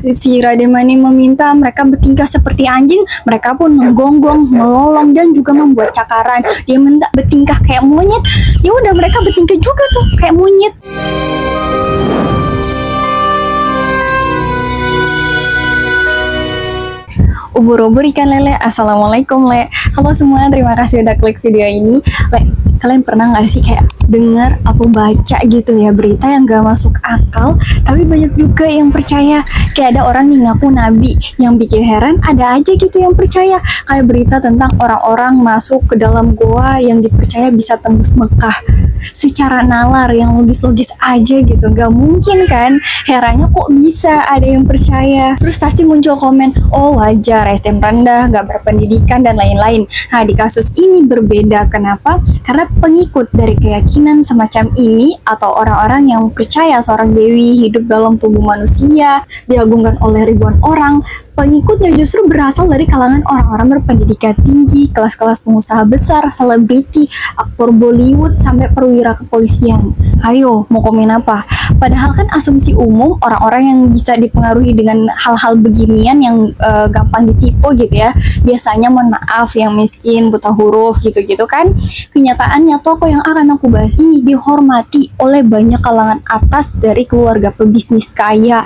Si Rademani meminta mereka bertingkah seperti anjing, mereka pun menggonggong, melolong, dan juga membuat cakaran. Dia minta bertingkah kayak monyet, ya udah mereka bertingkah juga tuh kayak monyet. Ubur-ubur ikan lele, assalamualaikum le. Halo semua, terima kasih udah klik video ini. Le, kalian pernah nggak sih kayak dengar atau baca gitu ya berita yang gak masuk akal, tapi banyak juga yang percaya. Kayak ada orang yang ngaku nabi, yang bikin heran ada aja gitu yang percaya. Kayak berita tentang orang-orang masuk ke dalam goa yang dipercaya bisa tembus Mekah secara nalar, yang logis-logis aja gitu. Gak mungkin kan, herannya kok bisa ada yang percaya. Terus pasti muncul komen, oh wajar, STM rendah, gak berpendidikan, dan lain-lain. Nah, di kasus ini berbeda. Kenapa? Karena pengikut dari keyakinan semacam ini atau orang-orang yang percaya seorang dewi hidup dalam tubuh manusia diagungkan oleh ribuan orang, pengikutnya justru berasal dari kalangan orang-orang berpendidikan tinggi, kelas-kelas pengusaha besar, selebriti, aktor Bollywood, sampai perwira kepolisian. Ayo, mau komen apa? Padahal kan asumsi umum orang-orang yang bisa dipengaruhi dengan hal-hal beginian yang gampang ditipu gitu ya, biasanya mohon maaf yang miskin, buta huruf gitu-gitu kan. Kenyataannya tokoh yang akan aku bahas ini dihormati oleh banyak kalangan atas dari keluarga pebisnis kaya.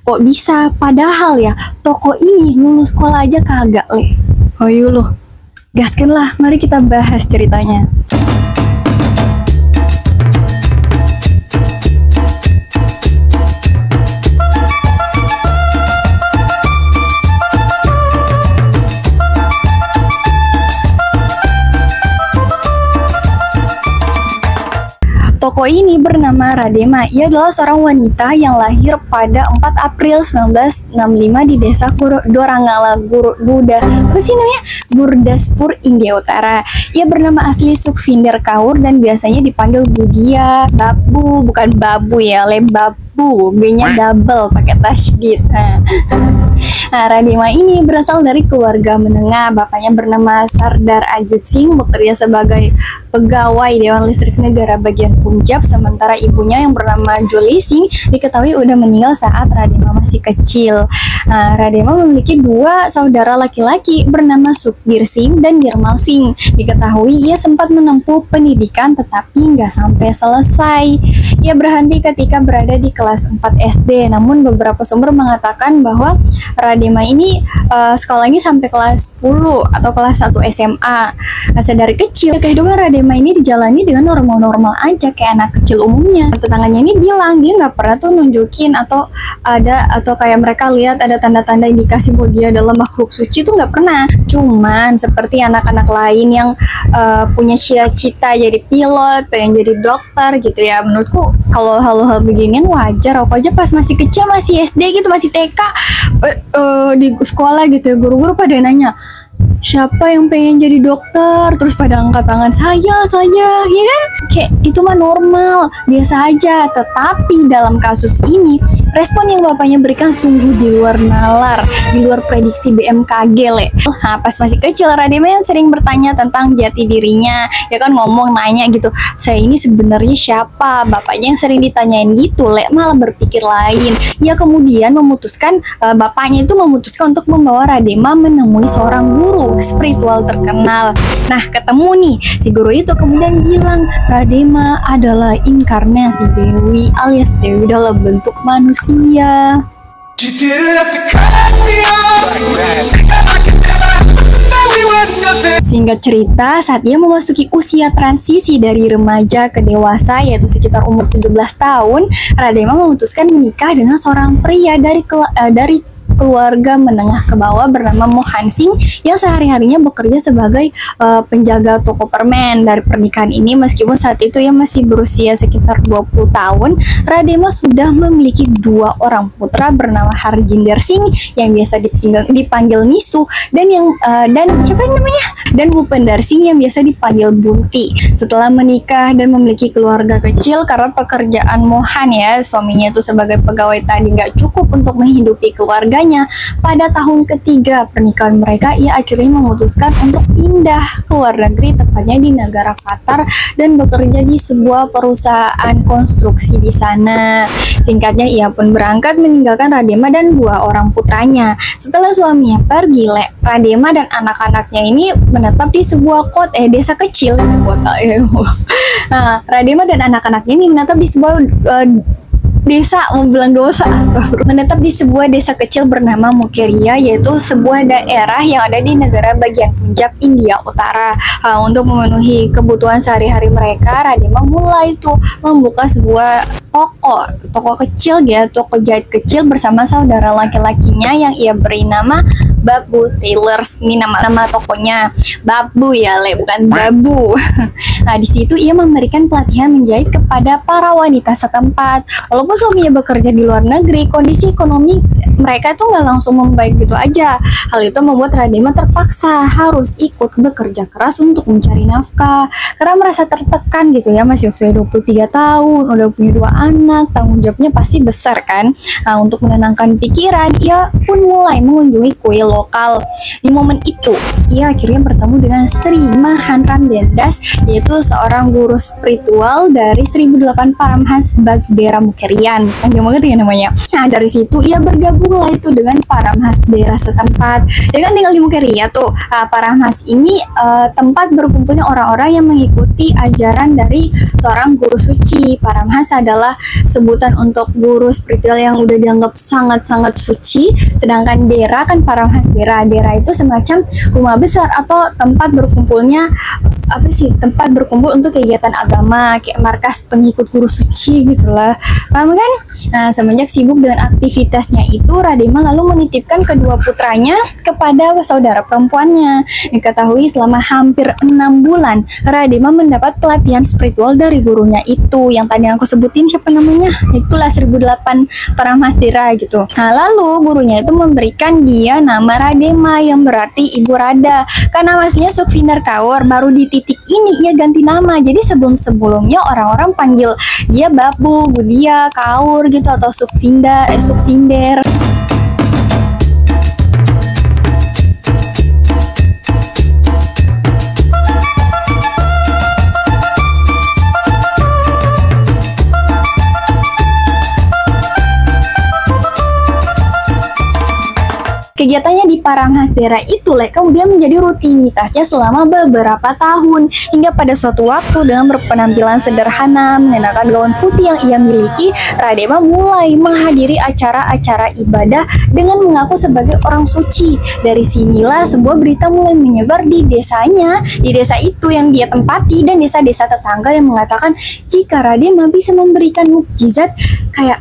Kok bisa? Padahal ya, tokoh ini lulus sekolah aja kagak le. Ayo loh, gaskan lah, mari kita bahas ceritanya. Tokoh ini bernama Radema. Ia adalah seorang wanita yang lahir pada 4 April 1965 di desa Dorangala, Gurdaspur, India Utara. Ia bernama asli Sukhvinder Kaur dan biasanya dipanggil Budia, Babu, bukan Babu ya, Babu, B-nya double pakai tasydid. Nah, Radema ini berasal dari keluarga menengah. Bapaknya bernama Sardar Ajit Singh, bekerja sebagai pegawai Dewan Listrik Negara bagian Punjab, sementara ibunya yang bernama Jolie Singh diketahui udah meninggal saat Radema masih kecil. Nah, Radema memiliki 2 saudara laki-laki bernama Sukhbir Singh dan Nirmal Singh. Diketahui ia sempat menempuh pendidikan tetapi nggak sampai selesai. Ia berhenti ketika berada di kelas 4 SD, namun beberapa sumber mengatakan bahwa Radema ini sekolahnya sampai kelas 10 atau kelas 1 SMA. Nah, dari kecil kehidupan Radema ini dijalani dengan normal-normal aja kayak anak kecil umumnya. Tetangganya ini bilang dia nggak pernah tuh nunjukin atau kayak mereka lihat ada tanda-tanda indikasi bahwa dia adalah makhluk suci, tuh nggak pernah. Cuman seperti anak-anak lain yang punya cita-cita jadi pilot, pengen jadi dokter gitu ya. Menurutku kalau hal-hal beginian wajar. Aku aja pas masih kecil, masih SD gitu, masih TK, di sekolah gitu ya, guru-guru pada nanya, siapa yang pengen jadi dokter? Terus pada angkat tangan, saya, ya kan? Kayak itu mah normal, biasa aja. Tetapi dalam kasus ini, respon yang bapaknya berikan sungguh di luar nalar, di luar prediksi BMKG le. Nah, pas masih kecil, Radema yang sering bertanya tentang jati dirinya, ya kan, ngomong, nanya gitu, saya ini sebenarnya siapa? Bapaknya yang sering ditanyain gitu le, malah berpikir lain. Ia kemudian memutuskan, bapaknya itu memutuskan untuk membawa Radema menemui seorang guru spiritual terkenal. Nah, ketemu nih, si guru itu kemudian bilang, Radema adalah inkarnasi Dewi alias Dewi dalam bentuk manusia. Singkat cerita, saat dia memasuki usia transisi dari remaja ke dewasa, yaitu sekitar umur 17 tahun, Radema memutuskan menikah dengan seorang pria dari keluarga menengah ke bawah bernama Mohan Singh yang sehari-harinya bekerja sebagai penjaga toko permen. Dari pernikahan ini, meskipun saat itu ia masih berusia sekitar 20 tahun, Radema sudah memiliki 2 orang putra bernama Harjinder Singh yang biasa dipanggil Nisu dan siapa yang namanya? Dan Bhupender Singh yang biasa dipanggil Bunti. Setelah menikah dan memiliki keluarga kecil, karena pekerjaan Mohan ya, suaminya itu sebagai pegawai tadi nggak cukup untuk menghidupi keluarganya, Makanya pada tahun ketiga pernikahan mereka, ia akhirnya memutuskan untuk pindah ke luar negeri, tepatnya di negara Qatar, dan bekerja di sebuah perusahaan konstruksi di sana. Singkatnya, ia pun berangkat meninggalkan Radema dan dua orang putranya. Setelah suaminya pergi, Radema dan anak-anaknya ini menetap di sebuah desa kecil, kota ya. Nah, Radema dan anak-anaknya ini menetap di sebuah desa, mau bilang dosa, astagfirullah, menetap di sebuah desa kecil bernama Mukeria, yaitu sebuah daerah yang ada di negara bagian Punjab, India Utara. Untuk memenuhi kebutuhan sehari-hari mereka, Radema mulai tuh membuka sebuah toko kecil ya, toko jahit kecil bersama saudara laki-lakinya yang ia beri nama Babu Tailors. Ini nama tokonya Babu ya, bukan Babu. Nah, di situ ia memberikan pelatihan menjahit kepada para wanita setempat. Walaupun suaminya bekerja di luar negeri, kondisi ekonomi mereka tuh nggak langsung membaik gitu aja. Hal itu membuat Radema terpaksa harus ikut bekerja keras untuk mencari nafkah karena merasa tertekan gitu ya, masih usia 23 tahun, udah punya 2 anak, tanggung jawabnya pasti besar kan. Nah, untuk menenangkan pikiran, ia pun mulai mengunjungi kuil lokal. Di momen itu, ia akhirnya bertemu dengan Sri Mahanram Dendas, yaitu seorang guru spiritual dari 1008 Paramhans Bagdera Mukerian. Panjang banget ya namanya. Nah, dari situ ia bergabung lah itu dengan Paramhans daerah setempat. Dia kan tinggal di Mukeria tuh. Paramhans ini tempat berkumpulnya orang-orang yang mengikuti ajaran dari seorang guru suci. Paramhans adalah sebutan untuk guru spiritual yang udah dianggap sangat-sangat suci. Sedangkan dera kan Paramhans dera itu semacam rumah besar atau tempat berkumpulnya tempat berkumpul untuk kegiatan agama, kayak markas pengikut guru suci gitulah, paham kan? Nah, semenjak sibuk dengan aktivitasnya itu, Radema lalu menitipkan kedua putranya kepada saudara perempuannya. Diketahui selama hampir 6 bulan Radema mendapat pelatihan spiritual dari gurunya itu, yang tadi aku sebutin siapa namanya, itulah 1008 Paramhasdera gitu. Nah, lalu gurunya itu memberikan dia nama Radema yang berarti Ibu Rada, karena aslinya Sukhvinder Kaur. Baru di titik ini ia ganti nama, jadi sebelumnya orang-orang panggil dia Babu, Budia, Kaur gitu, atau Sukhvinder. Kegiatannya di Paramhasdera itu kemudian menjadi rutinitasnya selama beberapa tahun, hingga pada suatu waktu dengan berpenampilan sederhana mengenakan gaun putih yang ia miliki, Radema mulai menghadiri acara-acara ibadah dengan mengaku sebagai orang suci. Dari sinilah sebuah berita mulai menyebar di desanya, di desa itu yang dia tempati dan desa-desa tetangga yang mengatakan jika Radema bisa memberikan mukjizat, kayak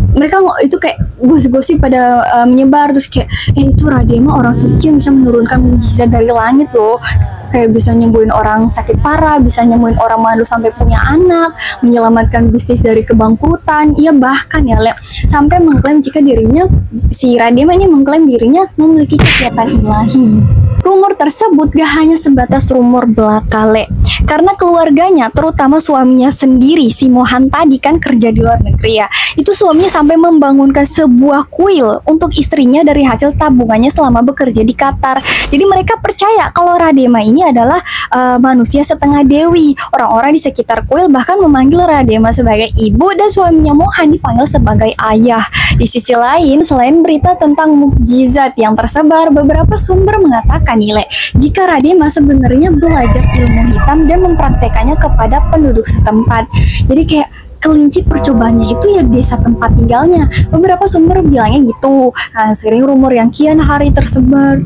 mereka itu kayak gosip-gosip pada menyebar, terus kayak itu Radema orang suci yang bisa menurunkan mukjizat dari langit loh, kayak bisa nyembuhin orang sakit parah, bisa nyembuhin orang mandul sampai punya anak, menyelamatkan bisnis dari kebangkrutan. Ia bahkan sampai mengklaim jika si Radema ini mengklaim dirinya memiliki kekuatan ilahi. Rumor tersebut gak hanya sebatas rumor belaka, karena keluarganya, terutama suaminya sendiri, si Mohan tadi kan kerja di luar negeri ya, itu suaminya sampai membangunkan sebuah kuil untuk istrinya dari hasil tabungannya selama bekerja di Qatar. Jadi mereka percaya kalau Radema ini adalah manusia setengah dewi. Orang-orang di sekitar kuil bahkan memanggil Radema sebagai ibu dan suaminya Mohan dipanggil sebagai ayah. Di sisi lain, selain berita tentang mukjizat yang tersebar, beberapa sumber mengatakan jika Radema sebenarnya belajar ilmu hitam dan mempraktekannya kepada penduduk setempat. Jadi kayak kelinci percobaannya itu ya desa tempat tinggalnya. Beberapa sumber bilangnya gitu. Nah, sering rumor yang kian hari tersebar,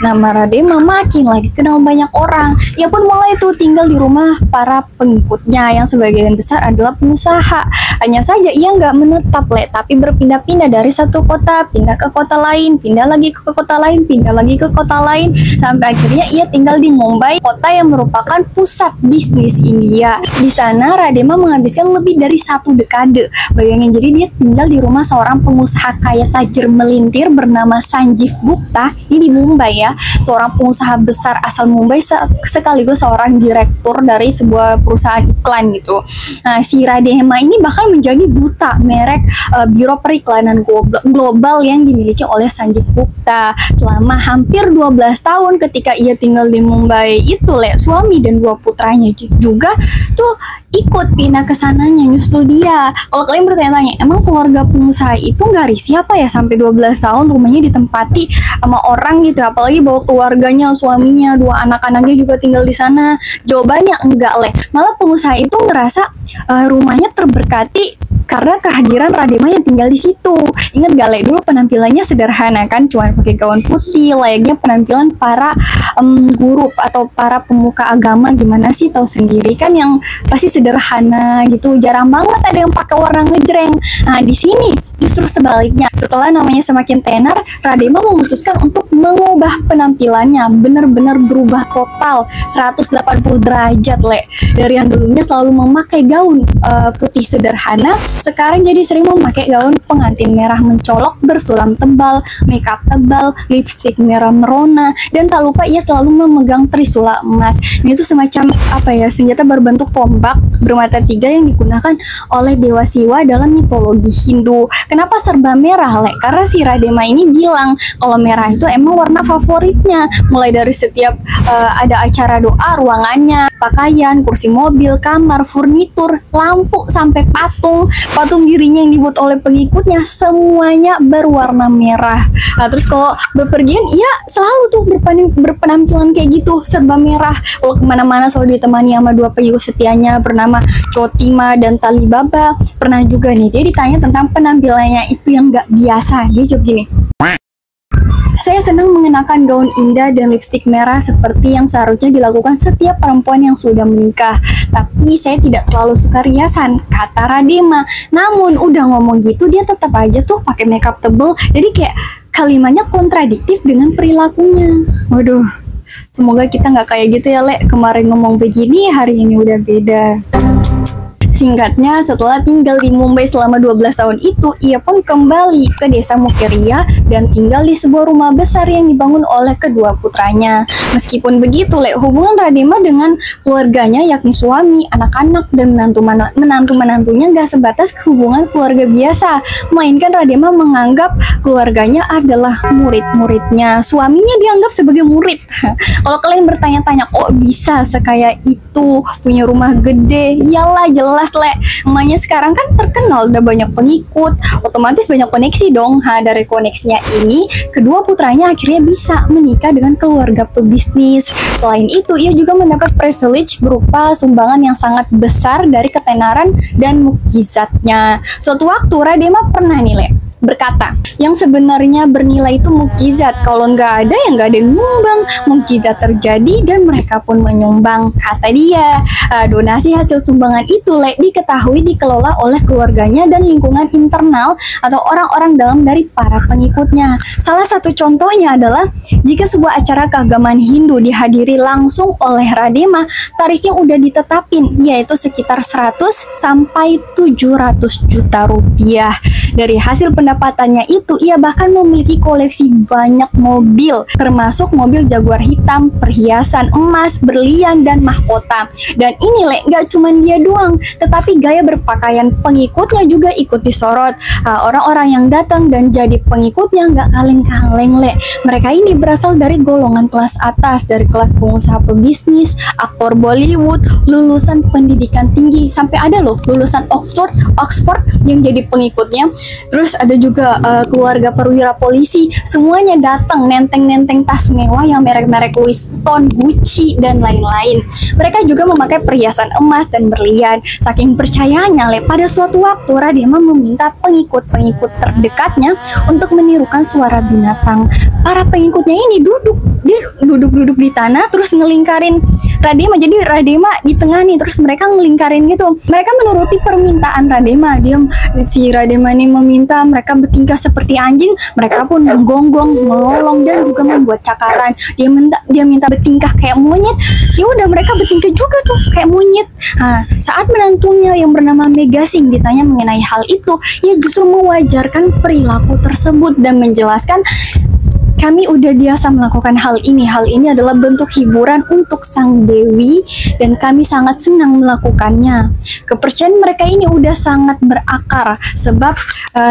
nama Radema makin lagi kenal banyak orang. Ia pun mulai tuh tinggal di rumah para pengikutnya yang sebagian besar adalah pengusaha. Hanya saja ia nggak menetap, tapi berpindah-pindah dari satu kota, pindah ke kota lain, pindah lagi ke kota lain, pindah lagi ke kota lain, sampai akhirnya ia tinggal di Mumbai, kota yang merupakan pusat bisnis India. Di sana Radema menghabiskan lebih dari 1 dekade. Bayangin, jadi dia tinggal di rumah seorang pengusaha kaya tajir melintir bernama Sanjeev Gupta, ini di Mumbai ya, seorang pengusaha besar asal Mumbai sekaligus seorang direktur dari sebuah perusahaan iklan gitu. Nah, si Radema ini bahkan menjadi duta merek Biro Periklanan Global yang dimiliki oleh Sanjeev Gupta selama hampir 12 tahun. Ketika ia tinggal di Mumbai itu, suami dan 2 putranya juga tuh ikut pindah ke sananya, nyusul dia. Kalau kalian bertanya-tanya, emang keluarga pengusaha itu nggak risih apa ya sampai 12 tahun rumahnya ditempati sama orang gitu, apalagi bawa keluarganya, suaminya, 2 anak-anaknya juga tinggal di sana? Jawabannya enggak, malah pengusaha itu ngerasa rumahnya terberkati karena kehadiran Radema yang tinggal di situ. Ingat gak, dulu penampilannya sederhana kan, cuma pakai gaun putih, layaknya penampilan para guru atau para pemuka agama. Gimana sih, tahu sendiri kan, yang pasti sederhana gitu, jarang banget ada yang pakai warna ngejreng. Nah, di sini justru sebaliknya, setelah namanya semakin tenar, Radema memutuskan untuk mengubah penampilannya, benar-benar berubah total 180 derajat, dari yang dulunya selalu memakai gaun putih sederhana, sekarang jadi sering memakai gaun pengantin merah mencolok bersulam tebal, makeup tebal, lipstick merah merona, dan tak lupa ia selalu memegang trisula emas. Ini tuh semacam senjata berbentuk tombak bermata 3 yang digunakan oleh Dewa Siwa dalam mitologi Hindu. Kenapa serba merah, Karena si Radema ini bilang kalau merah itu emang warna favoritnya. Mulai dari setiap ada acara doa, ruangannya, pakaian, kursi mobil, kamar, furnitur, lampu, sampai patung dirinya yang dibuat oleh pengikutnya semuanya berwarna merah. Nah, terus kalau bepergian, ia selalu tuh berpenampilan kayak gitu, serba merah. Kalau kemana-mana selalu ditemani sama 2 pengikut setianya bernama Chotima dan Talibaba. Pernah juga nih dia ditanya tentang penampilannya itu yang gak biasa. Dia jawab gini, "Saya senang mengenakan gaun indah dan lipstik merah seperti yang seharusnya dilakukan setiap perempuan yang sudah menikah. Tapi saya tidak terlalu suka riasan," kata Radema. Namun udah ngomong gitu, dia tetap aja tuh pakai makeup tebel. Jadi kayak kalimatnya kontradiktif dengan perilakunya. Waduh, semoga kita nggak kayak gitu ya, Kemarin ngomong begini, hari ini udah beda. Singkatnya, setelah tinggal di Mumbai selama 12 tahun itu, ia pun kembali ke desa Mukeria dan tinggal di sebuah rumah besar yang dibangun oleh kedua putranya. Meskipun begitu, hubungan Radema dengan keluarganya, yakni suami, anak-anak, dan menantu-menantunya gak sebatas hubungan keluarga biasa, melainkan Radema menganggap keluarganya adalah murid-muridnya. Suaminya dianggap sebagai murid. Kalau kalian bertanya-tanya, kok bisa sekaya itu, punya rumah gede? Iyalah, jelas emaknya sekarang kan terkenal, udah banyak pengikut, otomatis banyak koneksi dong. Dari koneksinya ini, kedua putranya akhirnya bisa menikah dengan keluarga pebisnis. Selain itu, ia juga mendapat privilege berupa sumbangan yang sangat besar dari ketenaran dan mukjizatnya. Suatu waktu Radema pernah nih, berkata, yang sebenarnya bernilai itu mukjizat. Kalau nggak ada, ya nggak ada yang nyumbang. Mukjizat terjadi dan mereka pun menyumbang, kata dia. Donasi hasil sumbangan itu diketahui dikelola oleh keluarganya dan lingkungan internal atau orang-orang dalam dari para pengikutnya. Salah satu contohnya adalah jika sebuah acara keagamaan Hindu dihadiri langsung oleh Radema, tarifnya udah ditetapin, yaitu sekitar 100 sampai 700 juta rupiah. Dari hasil pendapatannya itu, ia bahkan memiliki koleksi banyak mobil, termasuk mobil Jaguar hitam, perhiasan emas, berlian, dan mahkota. Dan ini gak cuman dia doang, tetapi gaya berpakaian pengikutnya juga ikut disorot. Orang-orang yang datang dan jadi pengikutnya gak kaleng-kaleng, Mereka ini berasal dari golongan kelas atas, dari kelas pengusaha pebisnis, aktor Bollywood, lulusan pendidikan tinggi, sampai ada lulusan Oxford yang jadi pengikutnya. Terus ada juga keluarga perwira polisi, semuanya datang nenteng-nenteng tas mewah yang merek-merek Louis Vuitton, Gucci, dan lain-lain. Mereka juga memakai perhiasan emas dan berlian. Saking percayanya, pada suatu waktu Radema meminta pengikut-pengikut terdekatnya untuk menirukan suara binatang. Para pengikutnya ini duduk di tanah, terus ngelingkarin Radema. Jadi Radema di tengah nih, terus mereka ngelingkarin gitu. Mereka menuruti permintaan Radema. Si Radema ini meminta mereka bertingkah seperti anjing, mereka pun menggonggong, melolong, dan juga membuat cakaran. Dia minta bertingkah kayak monyet, ya udah mereka bertingkah juga tuh kayak monyet. Saat menantunya yang bernama Megasing ditanya mengenai hal itu, ia justru mewajarkan perilaku tersebut dan menjelaskan Kami udah biasa melakukan hal ini. Hal ini adalah bentuk hiburan untuk sang dewi dan kami sangat senang melakukannya. Kepercayaan mereka ini udah sangat berakar sebab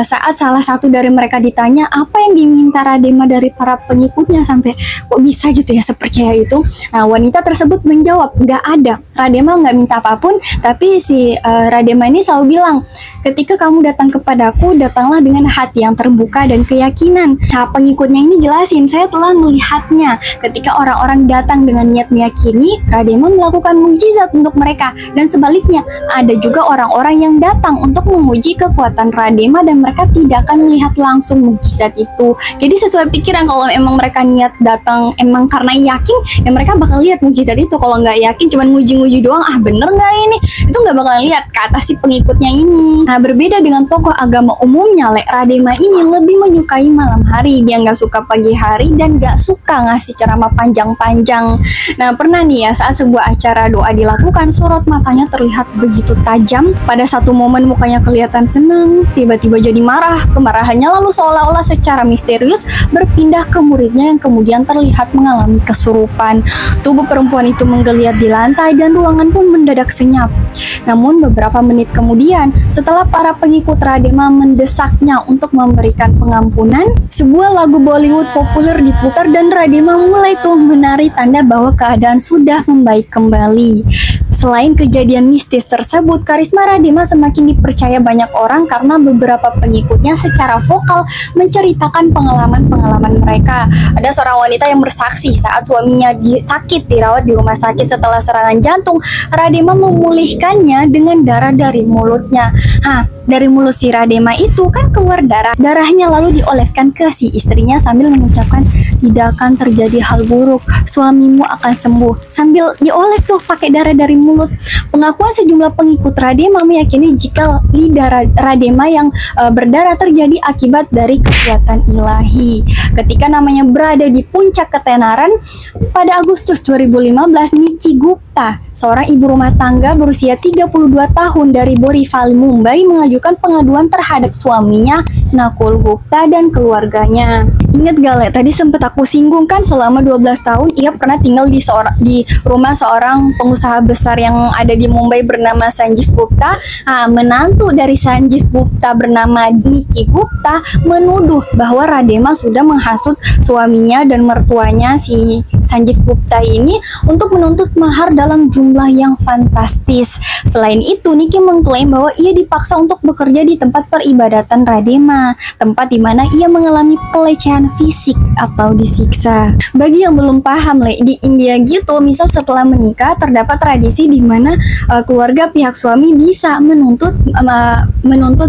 saat salah satu dari mereka ditanya apa yang diminta Radema dari para pengikutnya sampai kok bisa gitu ya sepercaya itu. Nah, wanita tersebut menjawab nggak ada. Radema nggak minta apapun, tapi si Radema ini selalu bilang, ketika kamu datang kepadaku, datanglah dengan hati yang terbuka dan keyakinan. Nah, pengikutnya ini jelasin, saya telah melihatnya. Ketika orang-orang datang dengan niat meyakini, Radema melakukan mukjizat untuk mereka. Dan sebaliknya, ada juga orang-orang yang datang untuk memuji kekuatan Radema dan mereka tidak akan melihat langsung mukjizat itu. Jadi sesuai pikiran, kalau emang mereka niat datang emang karena yakin, ya mereka bakal lihat mukjizat itu. Kalau nggak yakin, cuman nguji-nguji doang, ah bener nggak ini? Itu nggak bakal lihat, kata si pengikutnya ini. Nah, berbeda dengan tokoh agama umumnya, Radema ini lebih menyukai malam hari. Dia nggak suka pagi hari dan nggak suka ngasih ceramah panjang-panjang. Nah, pernah nih ya, saat sebuah acara doa dilakukan, sorot matanya terlihat begitu tajam. Pada satu momen mukanya kelihatan senang, tiba-tiba jadi marah. Kemarahannya lalu seolah-olah secara misterius berpindah ke muridnya yang kemudian terlihat mengalami kesurupan. Tubuh perempuan itu menggeliat di lantai dan ruangan pun mendadak senyap. Namun beberapa menit kemudian, setelah para pengikut Radema mendesaknya untuk memberikan pengampunan, sebuah lagu Bollywood populer diputar dan Radema mulai tuh menari tanda bahwa keadaan sudah membaik kembali. Selain kejadian mistis tersebut, karisma Radema semakin dipercaya banyak orang karena beberapa pengikutnya secara vokal menceritakan pengalaman-pengalaman mereka. Ada seorang wanita yang bersaksi saat suaminya sakit dirawat di rumah sakit setelah serangan jantung, Radema memulihkannya dengan darah dari mulutnya. Dari mulut si Radema itu kan keluar darah. Darahnya lalu dioleskan ke si istrinya sambil mengucapkan, tidak akan terjadi hal buruk, suamimu akan sembuh. Sambil dioles tuh pakai darah dari mulut. Pengakuan sejumlah pengikut Radema meyakini jika lidah Radema yang berdarah terjadi akibat dari kekuatan ilahi. Ketika namanya berada di puncak ketenaran, pada Agustus 2015, Nikki Gupta, seorang ibu rumah tangga berusia 32 tahun dari Borivali, Mumbai, mengajukan pengaduan terhadap suaminya, Nakul Gupta, dan keluarganya. Ingat gak, Le? Tadi sempat aku singgung kan selama 12 tahun ia pernah tinggal di rumah seorang pengusaha besar yang ada di Mumbai bernama Sanjeev Gupta. Menantu dari Sanjeev Gupta bernama Nikki Gupta menuduh bahwa Radema sudah menghasut suaminya dan mertuanya si Sanjeev Gupta ini untuk menuntut mahar dalam jumlah yang fantastis. Selain itu, Nikki mengklaim bahwa ia dipaksa untuk bekerja di tempat peribadatan Radema, tempat di mana ia mengalami pelecehan fisik atau disiksa. Bagi yang belum paham, Le, di India gitu, misal setelah menikah terdapat tradisi di mana keluarga pihak suami bisa menuntut,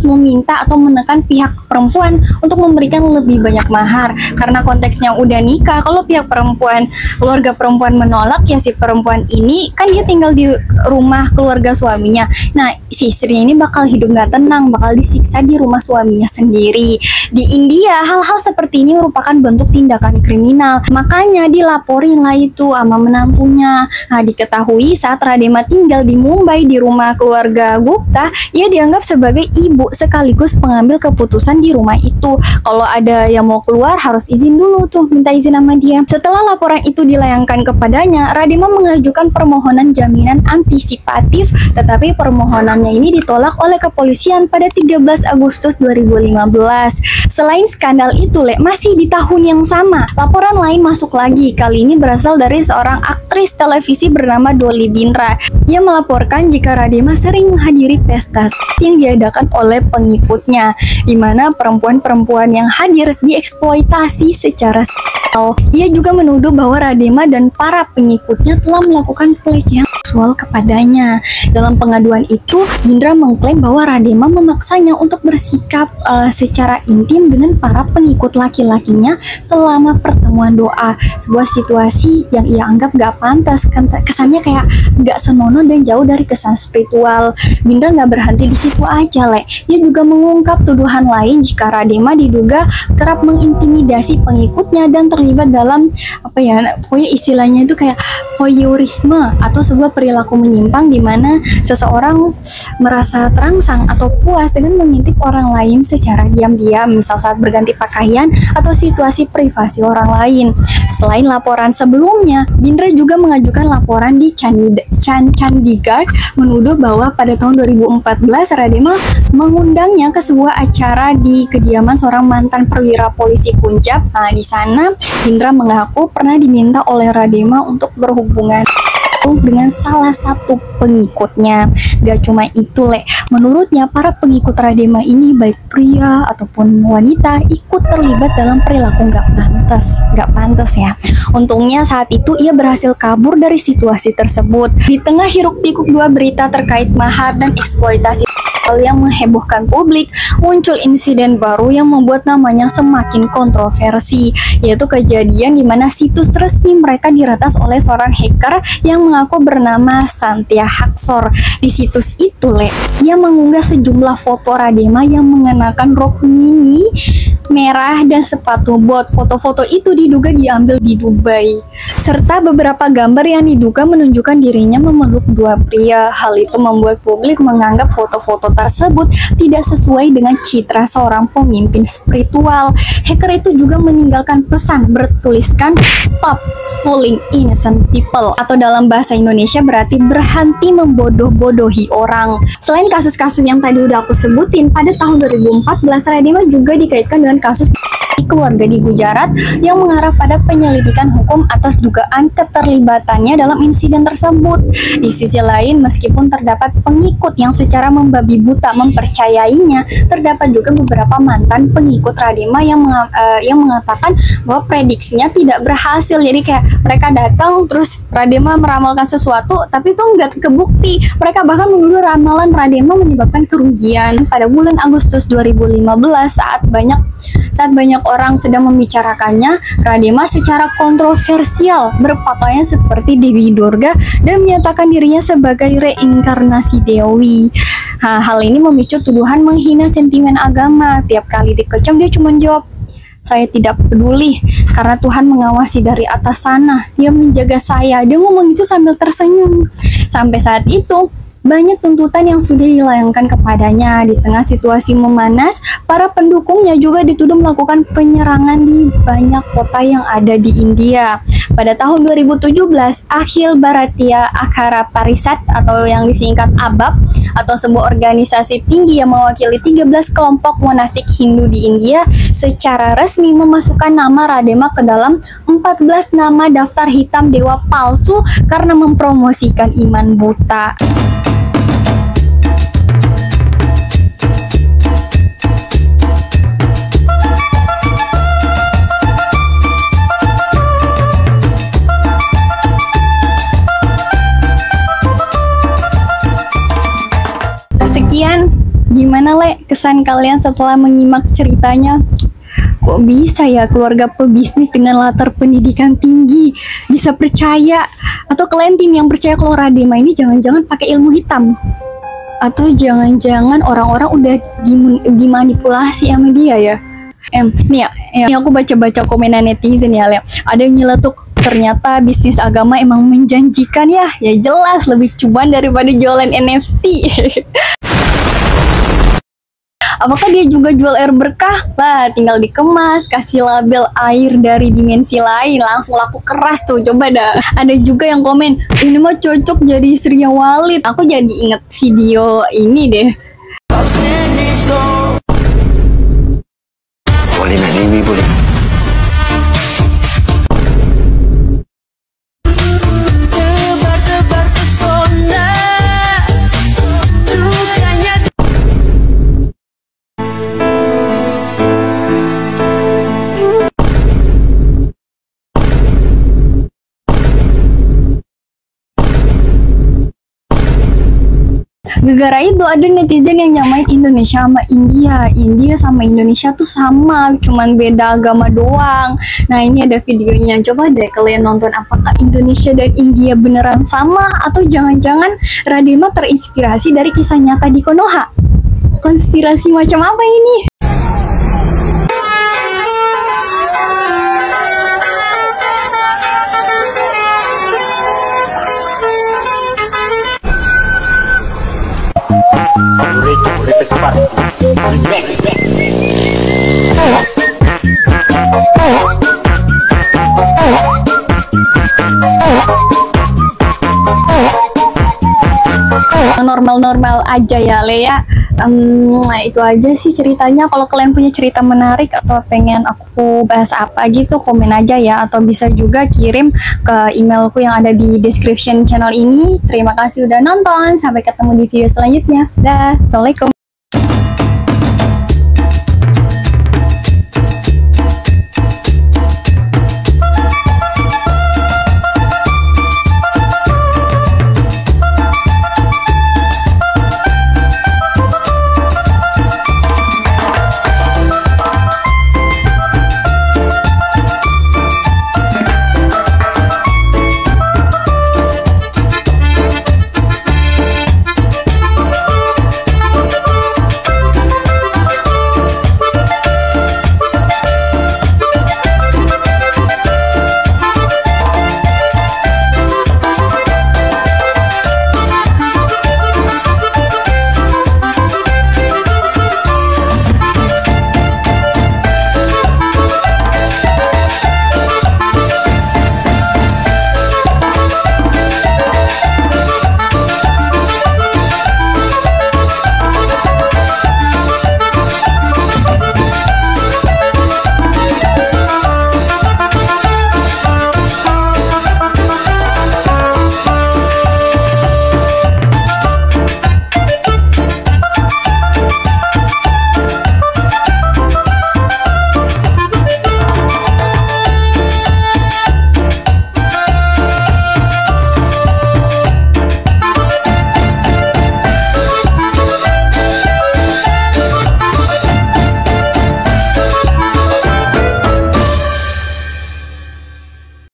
meminta atau menekan pihak perempuan untuk memberikan lebih banyak mahar. Karena konteksnya udah nikah, kalau pihak perempuan, keluarga perempuan menolak, ya si perempuan ini kan dia tinggal di rumah keluarga suaminya. Nah, si istrinya ini bakal hidup gak tenang, bakal disiksa di rumah suaminya sendiri. Di India, hal-hal seperti ini merupakan bentuk tindakan kriminal. Makanya dilaporin lah itu sama menantunya. Nah, diketahui saat Radema tinggal di Mumbai di rumah keluarga Gupta, ia dianggap sebagai ibu sekaligus pengambil keputusan di rumah itu. Kalau ada yang mau keluar harus izin dulu tuh, minta izin sama dia. Setelah laporan itu dilayangkan kepadanya, Radema mengajukan permohonan jaminan antisipatif, tetapi permohonannya ini ditolak oleh kepolisian pada 13 Agustus 2015. Selain skandal itu, Le, masih di tahun yang sama, laporan lain masuk lagi. Kali ini berasal dari seorang aktris televisi bernama Dolly Bindra. Ia melaporkan jika Radema sering menghadiri pesta yang diadakan oleh pengikutnya, di mana perempuan-perempuan yang hadir dieksploitasi secara seksual. Ia juga menuduh bahwa Radema dan para pengikutnya telah melakukan pelecehan seksual kepadanya. Dalam pengaduan itu, Bindra mengklaim bahwa Radema memaksanya untuk bersikap secara intim dengan para pengikut laki-lakinya selama pertemuan doa. Sebuah situasi yang ia anggap gak pantas, kesannya kayak gak senonoh dan jauh dari kesan spiritual. Bindra gak berhenti di situ aja, Le. Ia juga mengungkap tuduhan lain jika Radema diduga kerap mengintimidasi pengikutnya dan terlibat terlibat dalam apa ya, pokoknya istilahnya itu kayak voyeurisme atau sebuah perilaku menyimpang di mana seseorang merasa terangsang atau puas dengan mengintip orang lain secara diam-diam, misal saat berganti pakaian atau situasi privasi orang lain. Selain laporan sebelumnya, Bindra juga mengajukan laporan di Chandigarh menuduh bahwa pada tahun 2014 Radema mengundangnya ke sebuah acara di kediaman seorang mantan perwira polisi Punjab. Nah, di sana Bindra mengaku pernah diminta oleh Radema untuk berhubungan dengan salah satu pengikutnya. Gak cuma itu, menurutnya para pengikut Radema ini baik pria ataupun wanita ikut terlibat dalam perilaku gak pantas ya. Untungnya saat itu ia berhasil kabur dari situasi tersebut. Di tengah hiruk pikuk dua berita terkait mahar dan eksploitasi yang menghebohkan publik, muncul insiden baru yang membuat namanya semakin kontroversi, yaitu kejadian di mana situs resmi mereka diretas oleh seorang hacker yang mengaku bernama Santia Haksor. Di situs itu, ia mengunggah sejumlah foto Radema yang mengenakan rok mini merah dan sepatu bot. Foto-foto itu diduga diambil di Dubai, serta beberapa gambar yang diduga menunjukkan dirinya memeluk dua pria. Hal itu membuat publik menganggap foto-foto tersebut tidak sesuai dengan citra seorang pemimpin spiritual. Hacker itu juga meninggalkan pesan bertuliskan "Stop fooling innocent people" atau dalam bahasa Indonesia berarti berhenti membodoh-bodohi orang. Selain kasus-kasus yang tadi udah aku sebutin, pada tahun 2014 Radema juga dikaitkan dengan kasus keluarga di Gujarat yang mengarah pada penyelidikan hukum atas dugaan keterlibatannya dalam insiden tersebut. Di sisi lain, meskipun terdapat pengikut yang secara membabi buta mempercayainya, terdapat juga beberapa mantan pengikut Radema yang mengatakan bahwa prediksinya tidak berhasil. Jadi kayak mereka datang terus Radema meramalkan sesuatu tapi itu nggak kebukti. Mereka bahkan menuduh ramalan Radema menyebabkan kerugian. Pada bulan Agustus 2015 saat banyak orang sedang membicarakannya, Radema secara kontroversial berpakaian seperti Dewi Durga dan menyatakan dirinya sebagai reinkarnasi Dewi. Hal ini memicu tuduhan menghina sentimen agama. Tiap kali dikecam dia cuma jawab, "Saya tidak peduli karena Tuhan mengawasi dari atas sana. Dia menjaga saya." Dia ngomong itu sambil tersenyum. Sampai saat itu banyak tuntutan yang sudah dilayangkan kepadanya. Di tengah situasi memanas, para pendukungnya juga dituduh melakukan penyerangan di banyak kota yang ada di India. Pada tahun 2017, Akhil Bharatiya Akhara Parisad atau yang disingkat ABAP atau sebuah organisasi tinggi yang mewakili 13 kelompok monastik Hindu di India secara resmi memasukkan nama Radema ke dalam 14 nama daftar hitam dewa palsu karena mempromosikan iman buta. Sekian, gimana kesan kalian setelah menyimak ceritanya? Kok bisa ya keluarga pebisnis dengan latar pendidikan tinggi bisa percaya? Atau kalian tim yang percaya kalau Radema ini jangan-jangan pakai ilmu hitam? Atau jangan-jangan orang-orang udah dimanipulasi sama dia ya? Nih aku baca-baca komenan netizen ya, ada yang nyeletuk, ternyata bisnis agama emang menjanjikan ya. Ya jelas lebih cuan daripada jualan NFT. Apakah dia juga jual air berkah? Lah, tinggal dikemas, kasih label air dari dimensi lain, langsung laku keras tuh. Coba dah. Ada juga yang komen, ini mah cocok jadi istrinya Walid. Aku jadi inget video ini deh. Boleh nak nimi boleh. Gara-gara itu ada netizen yang nyamain Indonesia sama India. India sama Indonesia tuh sama, cuman beda agama doang. Nah ini ada videonya, coba deh kalian nonton. Apakah Indonesia dan India beneran sama? Atau jangan-jangan Radema terinspirasi dari kisah nyata di Konoha? Konspirasi macam apa ini? normal-normal aja ya Le ya. Itu aja sih ceritanya. Kalau kalian punya cerita menarik atau pengen aku bahas apa gitu, komen aja ya, atau bisa juga kirim ke emailku yang ada di description channel ini. Terima kasih udah nonton, sampai ketemu di video selanjutnya. Dah, assalamualaikum.